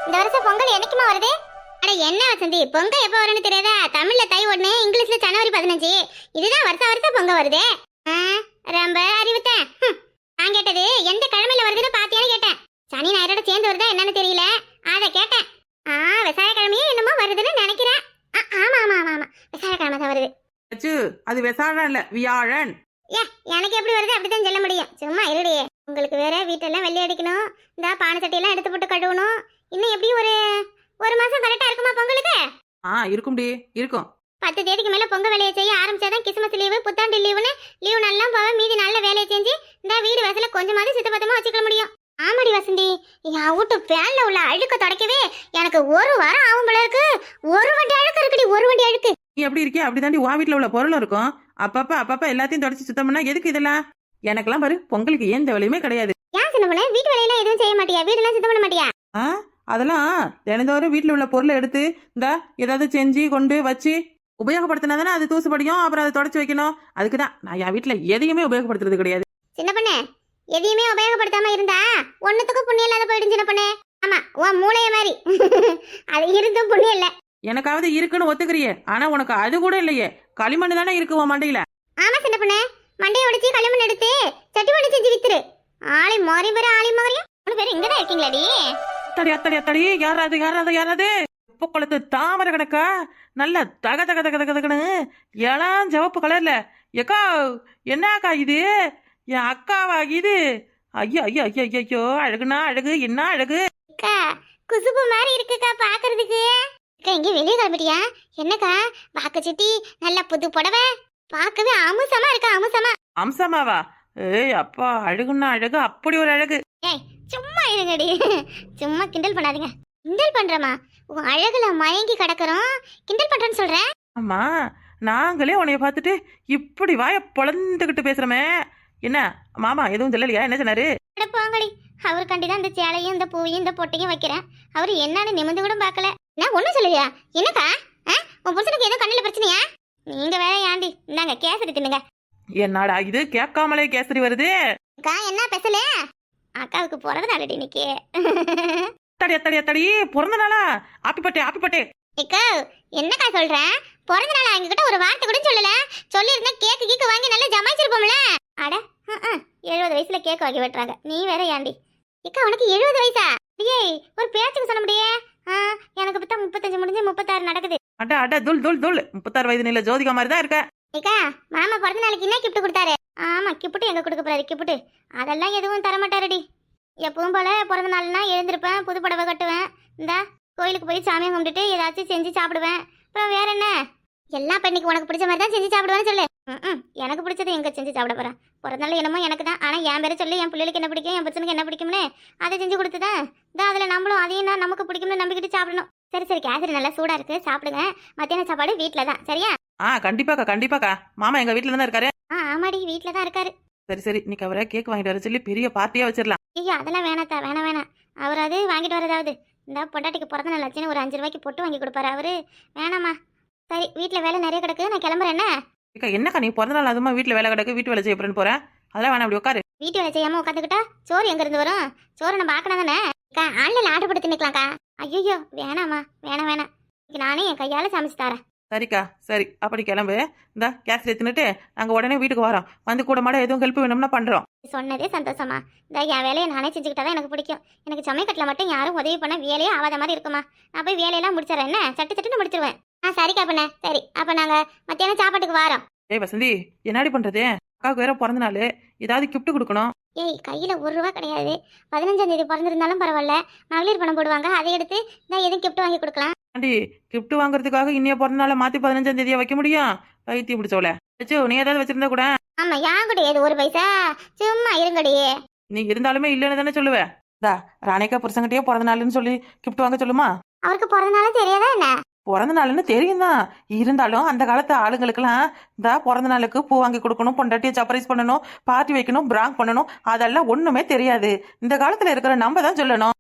இந்த வருஷம் பொங்கல் என்னைக்குமா வருது? அட என்ன வசந்தி, பொங்கல் எப்போ வரும்னு தெரியாதா? தமிழ்ல தை 1, இங்கிலீஷ்ல ஜனவரி 15. இதுதான் வருஷம் வருஷம் பொங்கல் வருது. ரொம்ப அறிவுத்தேன். நான் கேட்டது எந்த கிழமையில வருதுன்னு பாத்தியான்னு கேட்டேன். சனி ஞாயிறோட சேர்ந்து வருதா என்னன்னு தெரியல, அத கேட்டேன். விவசாய கிழமையே என்னமோ வருதுன்னு நினைக்கிறேன். ஆமா ஆமா ஆமா ஆமா, விவசாய கிழமை தான் வருது. அது விசாரணை இல்ல, வியாழன். எனக்கு எப்படி வருது அப்படித்தான் சொல்ல முடியும். சும்மா இருடியே. உங்களுக்கு வேற வீட்டெல்லாம் வெள்ளை அடிக்கணும், இந்த பானை சட்டியெல்லாம் எடுத்து போட்டு கழுவணும். இன்னும் எப்படி ஒரு மாசம் கரெக்டா இருக்குமா பொங்கலுக்கு? இருக்கும்டி, இருக்கும். 10 தேதிக்கு மேல பொங்கல் வேலையை செய்ய ஆரம்பிச்சாதான் கிறிஸ்மஸ் லீவு, புத்தாண்டு லீவுன்னு லீவு நல்லா போக மீதி நல்ல வேலையை செஞ்சு இந்த வீடு வாசல கொஞ்சமாவது சுத்தபத்தமா வச்சுக்க முடியும். ஆமாடி வசந்தி, என் வீட்டு பேன்ல உள்ள அழுக்க தொடக்கவே எனக்கு ஒரு வாரம் ஆகும் போல இருக்கு. ஒரு வண்டி அழுக்கு இருக்குடி, ஒரு வண்டி அழுக்கு. நீ எப்படி இருக்கியா அப்படிதாண்டி உன் வீட்டுல உள்ள பொருளும் இருக்கும். அப்பப்ப எல்லாத்தையும் தொடச்சு சுத்தம் பண்ணா எதுக்கு இதெல்லாம்? எனக்கெல்லாம் பாரு, பொங்கலுக்கு எந்த வேலையுமே கிடையாது. ஏன் சின்ன பண்ண வீட்டு வேலையெல்லாம் எதுவும் செய்ய மாட்டியா? வீடெல்லாம் சுத்தம் பண்ண மாட்டியா? அதெல்லாம் தினந்தோறும் வீட்டுல உள்ள பொருளை எடுத்து இந்த ஏதாவது செஞ்சு கொண்டு வச்சு உபயோகப்படுத்தினா தானே அது தூசுபடியும். அப்புறம் அதை தொடச்சு வைக்கணும். அதுக்குதான் நான் என் வீட்டுல எதையுமே உபயோகப்படுத்துறது கிடையாது. சின்ன பண்ணு, எதையுமே உபயோகப்படுத்தாம இருந்தா ஒன்னுத்துக்கும் புண்ணியம் இல்லாத போயிடும் சின்ன பண்ணு. ஆமா, உன் மூளைய மாதிரி அது இருந்தும் புண்ணியம் இல்ல. எனக்காவது இருக்குன்னு ஒத்துக்கிறியே, ஆனா உனக்கு அது கூட இல்லையே. களிமண் தானே இருக்கு உன் மண்டையில. ஆமா சின்ன பண்ணு, மண்டையை உடைச்சி களிமண் எடுத்து சட்டி பண்ணி செஞ்சு வித்துரு. ஆளை மாறி பேரு ஆளை மாறியும் மூணு பேரும் இங்கதான் இருக்கீங்களாடி? அத்தடி யாராது உப்பு குளத்து தாமரை கணக்கா நல்ல தக தக தக தக தகன்னு இளம் சிவப்பு கலர்ல. எக்கா என்னக்கா இது? என் அக்காவா இது? ஐயோ ஐயோ ஐயோ ஐயோ, அழகுனா அழகு, என்ன அழகு. குசுப்பு மாதிரி இருக்குக்கா பாக்குறதுக்கு. இங்க வெளியே கிளம்பிட்டியா? என்னக்கா வாக்கு சிட்டி நல்ல புது புடவை, பார்க்கவே அமுசமா இருக்கா. அம்சமாவா? ஏய் அப்பா, அழகுன்னா அழகு, அப்படி ஒரு அழகு. சும்மா இருங்கடி, சும்மா கிண்டல் பண்ணாதீங்க. கிண்டல் பண்றமா? உன் அழகுல மயங்கி கிடக்குறோம், கிண்டல் பண்றேன்னு சொல்றேன். ஆமா, நாங்களே உன்னைய பார்த்துட்டு இப்படி வாய பொழந்துகிட்டு பேசுறமே. என்ன மாமா எதுவும் சொல்லலையா? என்ன சொன்னாரு? போங்கடி, அவர் கண்டிதான் இந்த சேலையும் இந்த பூவையும் இந்த பொட்டையும் வைக்கிறேன். அவரு என்னன்னு நிமிந்து கூட பாக்கல. நான் ஒண்ணும் சொல்லலையா? என்னக்கா உன் புருஷனுக்கு ஏதோ கண்ணுல பிரச்சனையா? நீங்க வேற ஏண்டி, இந்தாங்க கேசரி தின்னுங்க. என்னடா இது, கேட்காமலே கேசரி வருது? அக்கா என்ன பேசல? அக்காவுக்கு பிறந்த நாள் இன்னைக்கு. அத்தடி பிறந்த நாளா? ஆப்பிப்பட்டே. அக்கா என்னக்கா சொல்ற? பிறந்த நாளா? எங்ககிட்ட ஒரு வார்த்தை கூட சொல்லல. சொல்லிருந்தா கேக்கு கீக்கு வாங்கி நல்லா ஜமாச்சிருப்போம்ல. அட 70 வயசுல கேக் வாங்கி வெட்டுறாங்க. நீ வேற ஏண்டி? அக்கா உனக்கு 70 வயசா? ஏய் ஒரு பேச்சுக்கு சொல்ல முடியே. எனக்கு பத்தா 35 முடிஞ்சு 36 நடக்குது. அட துல் 36 வயது நில ஜோதிகா மாதிரி தான் இருக்க. ஏக்கா மாமா பிறந்த நாளைக்கு என்ன கிஃப்ட் கொடுத்தாரு? ஆமா, கிஃப்ட் எங்க கொடுக்க போறாரு? கிஃப்ட் அதெல்லாம் எதுவும் தர மாட்டாருடி. எப்பவும் போல பிறந்த நாள்னா எழுந்திருப்பேன், புது புடவை கட்டுவேன், இந்த கோயிலுக்கு போய் சாமியை கும்பிட்டுட்டு ஏதாச்சும் செஞ்சு சாப்பிடுவேன். அப்புறம் வேற என்ன, எல்லா பெண்ணுக்கு உனக்கு பிடிச்ச மாதிரி தான் செஞ்சு சாப்பிடுவேன்னு சொல்லு. எனக்கு பிடிச்சது எங்க செஞ்சு சாப்பிட போறேன்? பிறந்த நாள் என்னமோ எனக்கு தான், ஆனா என் பேரை சொல்லி என் பிள்ளைகளுக்கு என்ன பிடிக்கும், என் பச்சனுக்கு என்ன பிடிக்கும்னு அதை செஞ்சு கொடுத்துதான் இந்த அதுல நம்மளும் அதையும் தான் நமக்கு பிடிக்கும்னு நம்பிக்கிட்டு சாப்பிடணும். சரி கேசரி நல்லா சூடா இருக்கு, சாப்பிடுங்க. மத்தியான சாப்பாடு வீட்டுல தான், சரியா? கண்டிப்பாக்கா. மாமா எங்க வீட்டுல தானே இருக்காரு. ஆமாடி, வீட்டுல தான் இருக்காரு. சரி இன்னைக்கு அவரை கேக் வாங்கிட்டு வர சொல்லி பெரிய பார்ட்டியா வச்சிடலாம். ஐயா அதெல்லாம் வேணாத்தா, வேணாம். அவராது வாங்கிட்டு வரதாவது இந்த பொண்டாட்டிக்கு பிறந்த நாள் ஆச்சுன்னு ஒரு 5 ரூபாய்க்கு பொட்டு வாங்கி கொடுப்பாரு அவரு. வேணாமா? சரி, வீட்டுல வேலை நிறைய கிடக்கு, நான் கிளம்புறேன். என்னக்கா நீ பிறந்த நாள் அதுமா வீட்டுல வேலை கிடக்கு, வீட்டு வேலை செய்ய போறேன்னு போறேன். அதெல்லாம் வேணாம், அப்படி உட்காரு. வீட்டு வேலை செய்யாம உட்காந்துக்கிட்டா சோறு எங்க இருந்து வரும்? சோறு நம்ம ஆக்கணும் தானே. ஆன்லைன்ல ஆர்டர் போட்டு தின்னுக்கலாம்க்கா. ஐயோ வேணாமா, வேணாம். நானே என் கையால சமைச்சு தரேன். சரிக்கா, சரி அப்படி கிளம்பு. இந்த கேஸ் எடுத்துட்டு நாங்க உடனே வீட்டுக்கு வரோம். வந்து கூட மாட எதுவும் ஹெல்ப் வேணும்னா பண்றோம். சொன்னதே சந்தோஷமா. இந்த என் வேலையை நானே செஞ்சுக்கிட்டாதான் எனக்கு பிடிக்கும். எனக்கு சமைக்கட்டில் மட்டும் யாரும் உதவி பண்ண வேலையே ஆகாத மாதிரி இருக்குமா. நான் போய் வேலையெல்லாம் முடிச்சிடறேன். என்ன சட்டுன்னு முடிச்சிருவேன். சரிக்கா பண்ண. சரி அப்ப நாங்க மத்தியானம் சாப்பாட்டுக்கு வரோம். வசந்தி என்னடி பண்றது? அக்காவுக்கு வேற பிறந்த நாள், ஏதாவது கிஃப்ட் கொடுக்கணும். கையில 1 ரூபா கிடையாது. 15ஆம் தேதி பிறந்திருந்தாலும் பரவாயில்ல, மகளிர் பணம் போடுவாங்க, அதை எடுத்து நான் எதுவும் கிஃப்ட் வாங்கி கொடுக்கலாம். கிஃப்ட் வாங்குறதுக்காக இன்னைய பிறந்த நாளை மாத்தி 15ஆம் தேதியை வைக்க முடியும்? பைத்தியம் பிடிச்சோல. நீ ஏதாவது வச்சிருந்தா கூட. ஆமா, யான் கூட ஏது 1 பைசா. சும்மா இருங்கடியே. நீ இருந்தாலுமே இல்லன்னு தானே சொல்லுவ. ராணிக்கா புருஷங்கிட்டே பிறந்த நாள்னு சொல்லி கிஃப்ட் வாங்க சொல்லுமா? அவருக்கு பிறந்த நாளும் தெரியாதா என்ன? பிறந்த நாள்னு தெரியும் தான், இருந்தாலும் அந்த காலத்து ஆளுங்களுக்கெல்லாம் இந்த பிறந்த நாளுக்கு பூ வாங்கி கொடுக்கணும், பொண்டாட்டியை சர்ப்ரைஸ் பண்ணணும், பார்ட்டி வைக்கணும், பிராங்க் பண்ணணும், அதெல்லாம் ஒண்ணுமே தெரியாது. இந்த காலத்துல இருக்கிற நம்ம தான் சொல்லணும்.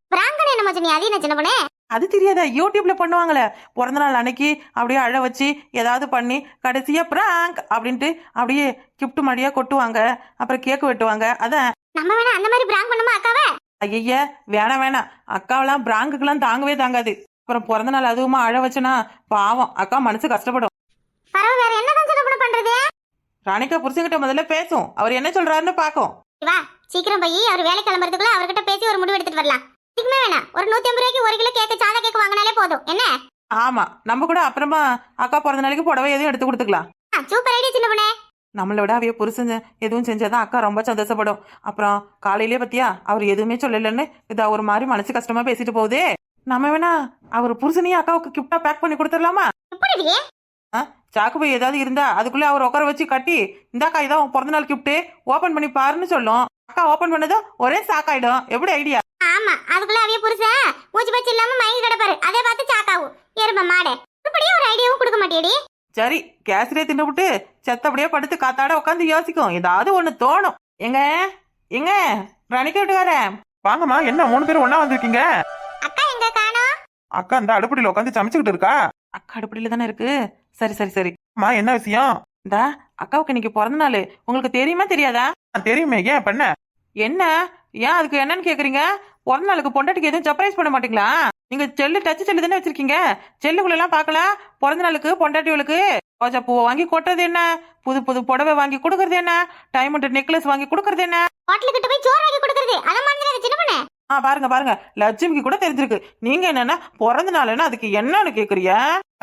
அது தெரியாதா? யூடியூப்ல பண்ணுவாங்களே பிறந்த நாள் அன்னைக்கு அப்படியே அழ வச்சு ஏதாவது பண்ணி கடைசியா பிராங்க் அப்படின்ட்டு அப்படியே கிஃப்ட் மாதிரியா கொட்டுவாங்க, அப்புறம் கேக் வெட்டுவாங்க. அதான் நம்ம வேணா அந்த மாதிரி பிராங்க் பண்ணுமா அக்காவை? ஐய வேணாம் வேணாம், அக்காவெல்லாம் பிராங்குக்கெல்லாம் தாங்கவே தாங்காது. அப்புறம் பிறந்த நாள் அதுவுமா அழ வச்சனா பாவம் அக்கா மனசு கஷ்டப்படும். பரவ வேற என்னதான் சின்ன பண்றது? ராணிகா புருஷன்கிட்ட முதல்ல பேசும், அவர் என்ன சொல்றாருன்னு பாக்கும். வா சீக்கிரம் போய் அவர் வேலை கிளம்புறதுக்குள்ள அவர்கிட்ட பேசி ஒரு முடிவு எடுத்துட்டு வரலாம். இதுக்குமே வேணாம், ஒரு 150 ரூபாய்க்கு 1 கிலோ கேக்கு சாதா கேக்கு வாங்கினாலே போதும். என்ன? ஆமா, நம்ம கூட அப்புறமா அக்கா பிறந்த நாளைக்கு புடவை எதுவும் எடுத்து கொடுத்துக்கலாம். சூப்பர் ஐடியா சின்ன பொண்ணே. நம்மளோட அவைய புருஷன் எதுவும் செஞ்சாதான் அக்கா ரொம்ப சந்தோஷப்படும். அப்புறம் காலையிலேயே பத்தியா அவர் எதுவுமே சொல்லலன்னு இதா ஒரு மாதிரி மனசு கஷ்டமா பேசிட்டு போகுது. நம்ம வேணா அவர் புருஷனையும் அக்காவுக்கு கிஃப்டா பேக் பண்ணி கொடுத்துடலாமா? சாக்கு போய் ஏதாவது இருந்தா அதுக்குள்ள அவர் உட்கார வச்சு கட்டி இந்தாக்கா இதான் பிறந்த நாள் கிஃப்ட் ஓபன் பண்ணி பாருன்னு சொல்லும். அக்கா ஓபன் பண்ணதும் ஒரே சாக்காயிடும். எப்படி ஐடியா? ஆமா, அதுக்குள்ள அவைய புருஷன் மூச்சு பச்சு இல்லாம மயங்கி கிடப்பாரு. அதே பார்த்து சாக்காவும் எரும மாடே. இப்படியே ஒரு ஐடியாவும் கொடுக்க மாட்டேடி. சரி, கேசரியே தின்னுபிட்டு செத்தபடியே படுத்து காத்தாட உட்காந்து யோசிக்கும். ஏதாவது ஒண்ணு தோணும். எங்க எங்க ரணிக்க விட்டுக்காரன் வாங்கம்மா. என்ன 3 பேரும் ஒண்ணா வந்திருக்கீங்க? அக்கா எங்க காணோம்? அக்கா இந்த அடுப்படியில உட்காந்து சமைச்சுக்கிட்டு இருக்கா. அக்கா அடுப்படியில தானே இருக்கு. சரி சரி சரி. அம்மா என்ன விஷயம்? இந்தா அக்காவுக்கு இன்னைக்கு பிறந்த நாள். உங்களுக்கு தெரியுமா தெரியாதா? தெரியுமே, ஏன் பண்ண? என்ன ஏன் அதுக்கு என்னன்னு கேக்குறீங்க? பிறந்த நாளுக்கு பொண்டாட்டிக்கு எதுவும் சர்ப்ரைஸ் பண்ண மாட்டீங்களா? நீங்க செல்லு டச் செல்லு தானே வச்சிருக்கீங்க. செல்லுக்குள்ள எல்லாம் பாக்கலாம். பிறந்த நாளுக்கு பொண்டாட்டிகளுக்கு ரோஜா பூவை வாங்கி கொட்டுறது என்ன, புது புது புடவை வாங்கி கொடுக்கறது என்ன, டைமண்ட் நெக்லஸ் வாங்கி கொடுக்கறது என்ன, ஹோட்டல் கிட்ட போய் சோறு வாங்கி கொடுக்கறது அத மாதிரி சின்ன பொண்ணே. பாருங்க பாருங்க, லட்சுமிக்கு கூட தெரிஞ்சிருக்கு. நீங்க என்னன்னா பிறந்த நாள்னா அதுக்கு என்னன்னு கேக்குறியா?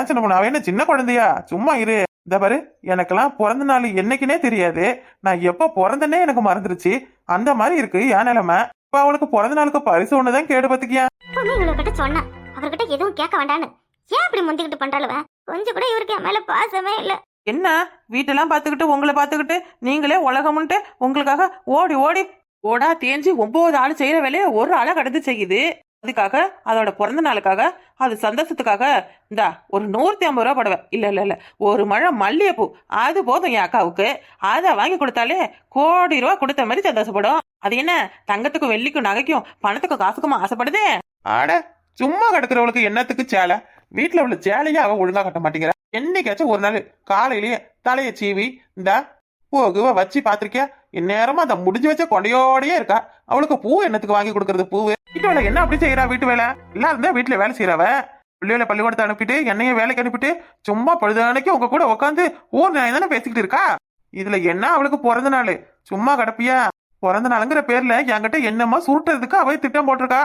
சின்ன பொண்ணு, அவ என்ன சின்ன குழந்தையா? சும்மா இரு. இந்த பாரு, எனக்கெல்லாம் பிறந்த நாள் என்னைக்குன்னே தெரியாது. நான் எப்ப பிறந்தனே எனக்கு மறந்துருச்சு. அந்த மாதிரி இருக்கு என் நிலைமை. இப்ப அவளுக்கு பிறந்த நாளுக்கு பரிசு ஒண்ணுதான் கேடு பத்துக்கியா. இவர்கிட்ட சொன்னா அவர்கிட்ட எதுவும் கேட்க வேண்டான்னு ஏன் அப்படி முந்திக்கிட்டு பண்றாளுவ? கொஞ்சம் கூட இவருக்கு என் மேல பாசமே இல்ல. என்ன வீட்டெல்லாம் பாத்துக்கிட்டு உங்களை பாத்துக்கிட்டு நீங்களே உலகம்ன்ட்டு உங்களுக்காக ஓடி ஓடி ஓடா தேஞ்சு 9 ஆள் செய்யற வேலையை ஒரு ஆளை கடந்து செய்யுது. அதுக்காக அதோட பிறந்த நாளுக்காக அது சந்தோஷத்துக்காக இந்தா ஒரு 150 ரூபா புடவை இல்ல ஒரு மழை மல்லிகைப்பூ அது போதும் என் அக்காவுக்கு. அதை வாங்கி கொடுத்தாலே கோடி ரூபா கொடுத்த மாதிரி சந்தோஷப்படும். அது என்ன தங்கத்துக்கும் வெள்ளிக்கும் நகைக்கும் பணத்துக்கும் காசுக்குமா ஆசைப்படுது? ஆட சும்மா கிடக்குறவளுக்கு என்னத்துக்கு சேலை? வீட்டுல உள்ள சேலையே அவ ஒழுங்கா கட்ட மாட்டேங்கிற. என்னைக்காச்சும் ஒரு நாள் காலையிலேயே தலைய சீவி இந்த பூவை வச்சு பாத்திருக்கியா? இந்நேரமா அந்த முடிஞ்சு வச்ச கொடையோடயே இருக்கா. அவளுக்கு பூ என்னத்துக்கு வாங்கி கொடுக்கறது? பூவு வீட்டு வேலை என்ன அப்படி செய்யறா? வீட்டு வேலை எல்லாம் இருந்தா வீட்டுல வேலை செய்யறவ பிள்ளைகளை பள்ளிக்கூடத்தை அனுப்பிட்டு என்னைய வேலைக்கு அனுப்பிட்டு சும்மா பொழுதானைக்கு உங்க கூட உட்காந்து ஊர் நான் தானே பேசிக்கிட்டு இருக்கா. இதுல என்ன அவளுக்கு பிறந்த நாள்? சும்மா கிடப்பியா? பிறந்த நாளுங்கிற பேர்ல என்கிட்ட என்னமா சுருட்டுறதுக்கு அவ திட்டம் போட்டிருக்கா.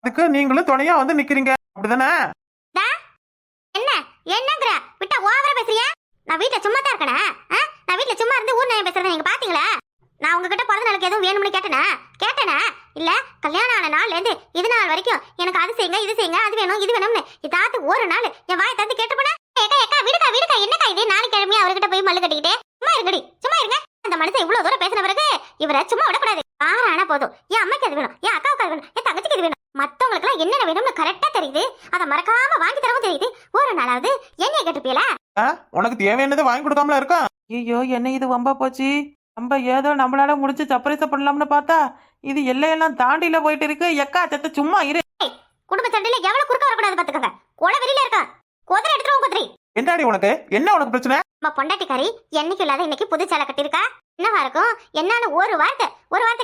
அதுக்கு நீங்களும் துணையா வந்து நிக்கிறீங்க, அப்படிதானே? என்ன என்னங்கற விட்ட ஓவரா பேசுறியா? நான் வீட்ல சும்மா தான் இருக்கேனா? நான் வீட்ல சும்மா இருந்து ஊர் நான் பேசுறத நீங்க பாத்தீங்களா? நான் உங்ககிட்ட பிறந்த நாளுக்கு எதுவும் வேணும்னு கேட்டேனா இல்ல கல்யாணம் ஆன நாள்ல இருந்து இது நாள் வரைக்கும் எனக்கு அது செய்யுங்க இது செய்யுங்க அது வேணும் இது வேணும்னு இதாத்து ஒரு நாள் என் வாயை தந்து கேட்டு போனா ஏக்கா விடுக்கா என்னக்கா இது? நாளைக்கு கிழமையா அவர்கிட்ட போய் மல்லு கட்டிக்கிட்டே சும்மா இருங்க. அந்த மனுஷன் இவ்வளவு தூரம் பேசின பிறகு இவரை சும்மா விடக்கூடாது. ஆனா போதும், என் அம்மைக்கு அது வேணும், என் அக்காவுக்கு அது வேணும், என் தங்கச்சிக்கு அது வேணும். மத்தவங்களுக்கு எல்லாம் என்னென்ன வேணும்னு கரெக்டா தெரியுது. அதை மறக்காம வாங்கி தரவும் தெரியுது. ஒரு நாளாவது என்னைய கேட்டுப்பீல? உனக்கு தேவையானதை வாங்கி கொடுக்காமல இருக்கா? ஐயோ என்ன இது வம்பா போச்சு. நம்ம ஏதோ நம்மளால முடிச்சு சர்ப்ரைஸ் பண்ணலாம்னு பார்த்தா இது எல்லையெல்லாம் தாண்டில போயிட்டு இருக்கு. எக்கா சத்த சும்மா இரு. குடும்ப சண்டையில எவ்வளவு குறுக்க வரக்கூடாது பாத்துக்கங்க. கொலை வெளியில இருக்கா, குதிரை எடுத்துருவோம் குதிரை. என்னடி உனக்கு என்ன பிரச்சனை? நம்ம பொண்டாட்டிக்காரி என்னைக்கு இல்லாத இன்னைக்கு புது சேலை கட்டிருக்கா. என்னவா இருக்கும் என்னன்னு ஒரு வார்த்தை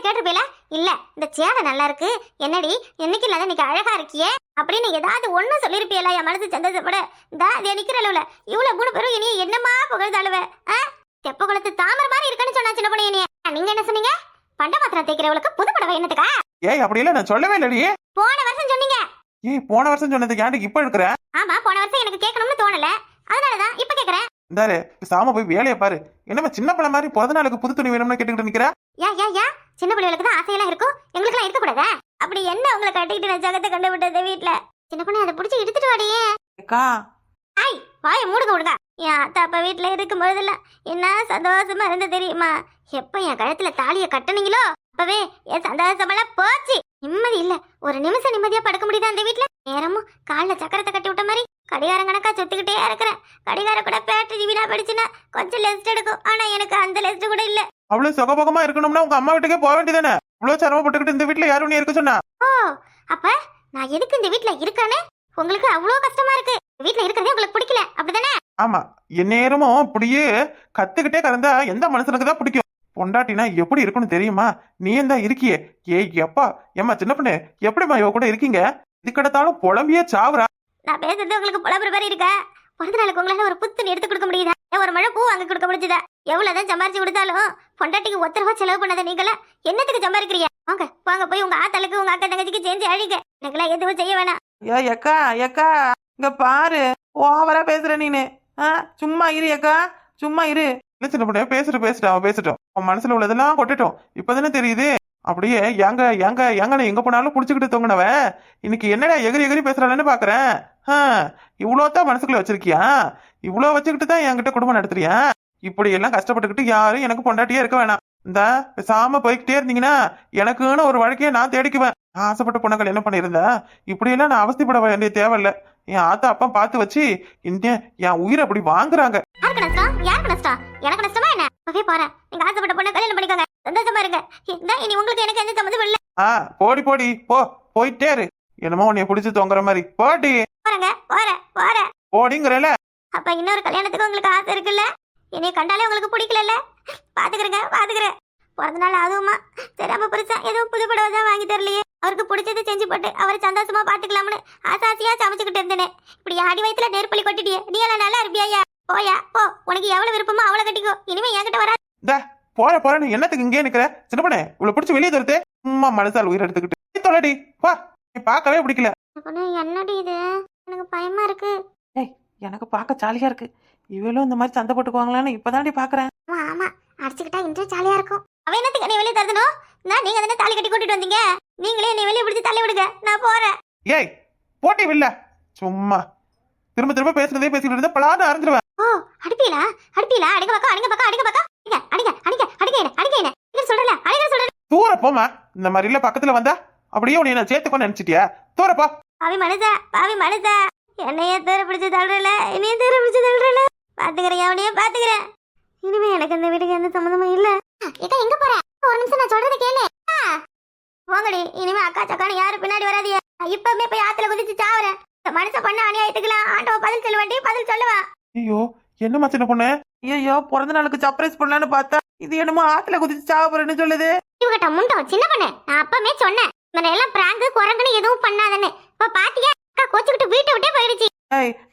கேட்டுருப்பீல? இல்ல இந்த சேலை நல்லா இருக்கு என்னடி என்னைக்கு இல்லாத இன்னைக்கு அழகா இருக்கியே அப்படின்னு ஏதாவது ஒண்ணு சொல்லிருப்பியல? என் மனசு சந்தோஷப்பட அது நிக்கிற அளவுல இவ்வளவு 3 பேரும் இனிய என்னமா புகழ்ந்து அழுவ. தெப்ப குளத்து தாமரை மாதிரி இருக்குன்னு சொன்னா சின்ன பொண்ணு. இனிய நீங்க என்ன சொன்னீங்க? பண்ட பாத்திரம் தேய்க்கிறவளுக்கு புது புடவை என்னத்துக்கா? ஏய் அப்படியெல்லாம் நான் சொல்லவே இல்லடி. போன வருஷம் சொன்னீங்க. போன வருஷம் சொன்னது ஏன்டி இப்ப எடுக்கிற? ஆமா போன வருஷம் எனக்கு கேட்கணும்னு தோணல, அதனாலதான் இப்ப கேக்குறேன். இந்தாரு சாம போய் வேலையை பாரு. என்னமா சின்ன பிள்ளை மாதிரி பிறந்த நாளுக்கு புது துணி வேணும்னு கேட்டுக்கிட்டு நிக்கிற? யா சின்ன பிள்ளைகளுக்கு தான் ஆசையெல்லாம் இருக்கும், எங்களுக்கு எல்லாம் இருக்க கூடாதா? அப்படி என்ன உங்களை கட்டிக்கிட்டு நான் ஜகத்தை கண்டு விட்டது வீட்டுல? சின்ன பொண்ணு அதை பிடிச்சி எடுத்துட்டு வாடியே. அக்கா ஐய் வாயை மூடுங்க. என் அத்தா அப்பா வீட்டுல இருக்கும் போதெல்லாம் என்ன சந்தோஷமா இருந்து தெரியுமா? எப்ப என் கழுத்துல தாலிய கட்டுனீங்களோ அப்பவே என் சந்தோஷமெல்லாம் போச்சு. நிம்மதி இல்ல, ஒரு நிமிஷம் நிம்மதியா படுக்க முடியுதா அந்த வீட்டுல? நேரமும் காலில் சக்கரத்தை கட்டி விட்ட மாதிரி கடிகாரம் கணக்கா சுத்திக்கிட்டே இருக்கிறேன். கடிகாரம் கூட பேட்டரி வீணா படிச்சுன்னா கொஞ்சம் லெஸ்ட் எடுக்கும், ஆனா எனக்கு அந்த லெஸ்ட் கூட இல்ல. அவ்வளவு சுகபகமா இருக்கணும்னா உங்க அம்மா வீட்டுக்கே போக வேண்டியதானே? இவ்வளவு சிரமப்பட்டுக்கிட்டு இந்த வீட்டுல யாரும் இருக்க சொன்னா? ஓ அப்ப நான் எதுக்கு இந்த வீட்டுல இருக்கானே? உங்களுக்கு அவ்வளவு கஷ்டமா இருக்கு, வீட்டுல இருக்கிறதே உங்களுக்கு பிடிக்கல அப்படிதானே? ஆமா, எந்நேரமும் அப்படியே கத்துக்கிட்டே கிடந்தா எந்த மனுஷனுக்கு தான் பிடிக்கும்? பொண்டாட்டினா எப்படி இருக்குன்னு தெரியுமா? நீ தான் இருக்கியே. ஏய் எப்பா ஏம்மா சின்ன பொண்ணு, எப்படிம்மா இவ கூட இருக்கீங்க? இதுக்கடத்தாலும் புலம்பியே சாவுறா. நான் பேசுறது உங்களுக்கு புலம்புற மாதிரி இருக்கா? பிறந்த நாளுக்கு உங்களால ஒரு புத்து எடுத்து கொடுக்க முடியுதா? ஒரு மழை பூ அங்க கொடுக்க முடிஞ்சுதா? எவ்வளவுதான் சம்பாரிச்சு கொடுத்தாலும் பொண்டாட்டிக்கு 1 ரூபா செலவு பண்ணாத நீங்களா என்னத்துக்கு சம்பாதிக்கிறீங்க? வாங்க வாங்க போய் உங்க ஆத்தாளுக்கு உங்க அக்கா தங்கச்சிக்கு செஞ்சு அழிங்க. எனக்கெல்லாம் எதுவும் செய்ய வேணாம். ஏ எக்கா எக்கா, இங்க பாரு, ஓவரா பேசுற நீனு. சும்மா இரு எக்கா, சும்மா இரு. இல்ல சின்ன பொண்ணு, பேசிட்டு அவன் பேசட்டும். அவன் மனசுல உள்ளதெல்லாம் கொட்டட்டும். இப்பதானே தெரியுது. அப்படியே எங்கன்னு எங்க போனாலும் புடிச்சுக்கிட்டு தொங்கினவ இன்னைக்கு என்னடா எகிரி எகிரி பேசுறான்னு பாக்குறேன். இவ்வளோதான் மனசுக்குள்ள வச்சிருக்கியா? இவ்வளோ வச்சுக்கிட்டு தான் என்கிட்ட குடும்பம் நடத்துறியா? இப்படி எல்லாம் கஷ்டப்பட்டுக்கிட்டு யாரும் எனக்கு பொண்டாட்டியே இருக்க வேணாம். இந்த பேசாம போய்கிட்டே இருந்தீங்கன்னா எனக்குன்னு ஒரு வழக்கையை நான் தேடிக்குவேன். ஆசைப்பட்ட பொண்ணக்கள் என்ன பண்ணியிருந்தா இப்படியெல்லாம் நான் அவஸ்தைப்பட வேண்டிய தேவையில்ல. என் ஆத்தா அப்பா பார்த்து வச்சு இன்னும் என் உயிரை அப்படி வாங்குறாங்க. யாருக்கு நஷ்டம்? யாருக்கு நஷ்டம்? எனக்கு நஷ்டமா என்ன? போய் போறேன். நீங்க ஆசைப்பட்ட பொண்ணை கல்யாணம் பண்ணிக்கோங்க. சந்தோஷமா இருங்க. இனி உங்களுக்கு எனக்கு எந்த சம்மந்தமும் இல்ல. போடி போயிட்டே இரு. என்னமோ உன்னைய பிடிச்சு தொங்குற மாதிரி. போடி போறேன் போடிங்கிறல. அப்ப இன்னொரு கல்யாணத்துக்கு உங்களுக்கு ஆசை இருக்குல்ல? என்னைய கண்டாலே உங்களுக்கு பிடிக்கல. பாத்துக்கிறேன். பிறந்த நாள் அதுவுமா தெரியாம பெருசா எதுவும் புது படவை தான் வாங்கி தரலையே. அவருக்கு பிடிச்சது செஞ்சு போட்டு அவரை சந்தோஷமா பாத்துக்கலாம்னு ஆசாசியா சமைச்சுக்கிட்டு இருந்தேனே. இப்படி ஆடி வயித்துல நெருப்பலி கொட்டிட்டியே. நீ எல்லாம் நல்லா இருப்பியா? போயா போ. உனக்கு எவ்வளவு விருப்பமோ அவளை கட்டிக்கோ. இனிமே என்கிட்ட வர. போறேன்னு என்னத்துக்கு இங்கே நிக்கிற? சின்ன பண்ணே இவ்வளவு பிடிச்சி வெளியே தருத்து. சும்மா மனசால் உயிர் எடுத்துக்கிட்டு தொலைடி. வா, நீ பார்க்கவே பிடிக்கல. என்னடி இது? எனக்கு பயமா இருக்கு. எனக்கு பார்க்க ஜாலியா இருக்கு. இவளும் இந்த மாதிரி சண்டை போட்டுக்குவாங்களான்னு இப்பதாண்டி பாக்குறேன். ஆமா அடிச்சுக்கிட்டா இன்னும் ஜாலியா இருக்கும். அவன் என்னத்துக்கு நீ வெளியே தரணும்? நீங்க தானே தாலி கட்டி கூட்டிட்டு வந்தீங்க. நீங்களே என்னை வெளியே பிடிச்சி தள்ளி விடுங்க. நான் போறேன். ஏய் போட்டி வில்ல. சும்மா திரும்ப பேசுறதே பேசிக்கிட்டு இருந்தா பலான்னு அரைஞ்சிருவேன். அடிப்பீலா அடிங்க பக்கம். தூர போமா. இந்த மாதிரி இல்ல பக்கத்துல வந்தா அப்படியே உன்னை நான் சேர்த்துக்கோ நினைச்சிட்டியா? தூரப்பா. பாவி மனுஷா என்னைய தூர பிடிச்சு தள்ளுறல. என்னைய தூர பிடிச்சு தள்ளுறல. பாத்துக்கிறேன், அவனையே பாத்துக்கிறேன். இனிமே எனக்கு இந்த வீட்டுக்கு எந்த சம்மந்தமும் இல்ல. எங்க போற? ஒரு நிமிஷம் நான் சொல்றதை கேளு. போங்கடி. இனிமே அக்கா சக்கான்னு யாரும் பின்னாடி வராதியா. இப்பவே போய் ஆத்துல குதிச்சு சாவுறேன். மனுஷ பண்ண அநியாயத்துக்குலாம் ஆண்டவ பதில் சொல்லுவா. ஐயோ என்னம்மா சின்ன பொண்ணு? ஐயோ, பிறந்த நாளுக்கு சர்ப்ரைஸ் பண்ணலான்னு பார்த்தா இது என்னமோ ஆத்துல குதிச்சு சாவ போறேன்னு சொல்லுது. இவகிட்ட முண்டம் சின்ன பொண்ணு. நான் அப்பமே சொன்னேன் இவனை எல்லாம் பிராங்கு குரங்குன்னு எதுவும் பண்ணாதன்னு. இப்ப பாத்தியா அக்கா கோச்சுக்கிட்டு வீட்டை விட்டே போயிடுச்சு.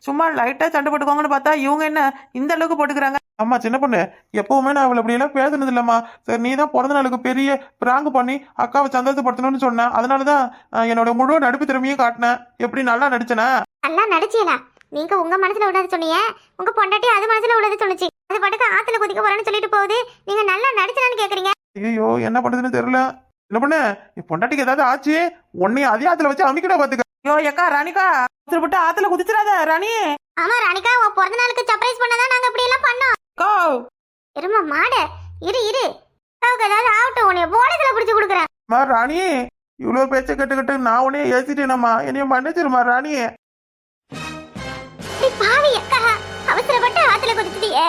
சும்மா லைட்டா சண்டை போட்டுக்கோங்கன்னு பார்த்தா இவங்க என்ன இந்த அளவுக்கு போட்டுக்கிறாங்க? அம்மா சின்ன பொண்ணு, எப்பவுமே நான் அவளை அப்படி எல்லாம் பேசுனது இல்லம்மா. சரி, நீ தான் பிறந்த நாளுக்கு பெரிய பிராங்கு பண்ணி அக்காவை சந்தோஷப்படுத்தணும்னு சொன்னேன். அதனாலதான் என்னோட முழு நடிப்பு திறமையும் காட்டினேன். எப்படி நல்லா நடிச்சனா? நல்லா நடிச்சீங்களா? நீங்க உங்க மனசுல உள்ளது சொன்னீங்க, உங்க பொண்டாட்டி அது மனசுல உள்ளது சொன்னுச்சு. அது பாட்டுக்கு ஆத்துல குதிக்க போறேன்னு சொல்லிட்டு போகுது. நீங்க நல்லா நடிச்சனான்னு கேக்குறீங்க. ஐயோ என்ன பண்றதுன்னு தெரியல. என்ன பண்ண என் பொண்டாட்டிக்கு ஏதாவது ஆச்சு உன்னைய அதே ஆத்துல வச்சு அமைக்கிட பாத்துக்க. ஐயோ எக்கா ராணிக்கா, போட்டு ஆத்துல குதிச்சிடாத ராணி. ஆமா ராணிகா, உன் பிறந்த நாளுக்கு சர்ப்ரைஸ் பண்ணதான் நாங்க இப்படி எல்லாம் பண்ணோம். இருமா மாடு இரு ஏதாவது ஆகட்டும். உன்னைய போலீஸ்ல பிடிச்சு கொடுக்குறேன். ராணி, இவ்வளவு பேச்ச கேட்டுக்கிட்டு நான் உன்னைய ஏசிட்டேனம்மா. என்னைய மன்னிச்சிருமா ராணி. பாவி அக்கா, அவசரப்பட்டு ஆத்துல குதிச்சிட்டியே.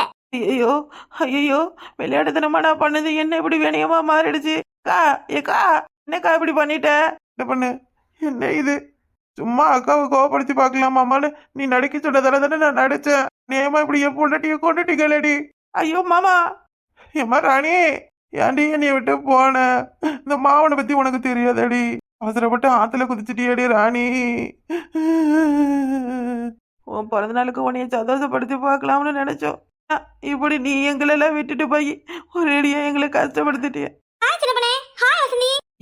ஐயோ விளையாடுத்தனமா நான் பண்ணது என்ன இப்படி வேணியமா மாறிடுச்சு. ஏக்கா என்னக்கா இப்படி பண்ணிட்ட? என்ன பண்ணு? என்ன இது? சும்மா அக்காவை கோவப்படுத்தி பாக்கலாமான்னு நீ நடிக்க சொன்னதால தானே நான் நடிச்சேன். நேமா இப்படி என் பொண்டாட்டிய கொண்டுட்டீங்களேடி. ஐயோ மாமா. ஏமா ராணி, ஏன்டி என்னைய விட்டு போன? இந்த மாவனை பத்தி உனக்கு தெரியாதடி. அவசரப்பட்டு ஆத்துல குதிச்சிட்டியடி ராணி. உன் பிறந்த நாளுக்கு உன்னைய சந்தோஷப்படுத்தி பார்க்கலாம்னு நினைச்சோம். இப்படி நீ எங்களெல்லாம் விட்டுட்டு போய் ஒரேடியா எங்களை கஷ்டப்படுத்திட்டிய.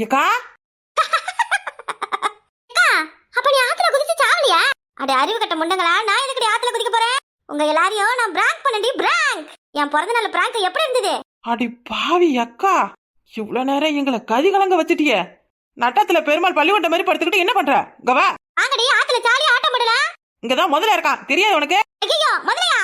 ஏக்கா அப்ப நீ ஆத்துல குதிச்சு சாவலியா? அட அறிவு கட்ட முண்டங்களா, நான் எதுக்கு ஆத்துல குதிக்க போறேன்? உங்க எல்லாரையும் நான் பிராங்க் பண்ணடி, பிராங்க். என் பிறந்த நாள் பிராங்க் எப்படி இருந்தது? அடி பாவி அக்கா, இவ்வளவு நேரம் எங்களை கதி கலங்க வச்சுட்டிய. நட்டத்துல பெருமாள் பள்ளிவட்ட மாதிரி படுத்துக்கிட்டு என்ன பண்ற? கவா வாங்கடி, ஆத்துல ஜாலியா ஆட்டம் போடலாம். இங்கதான் முதல்ல இருக்கான் தெரியாது உனக்கு? ஐயோ முதலையா?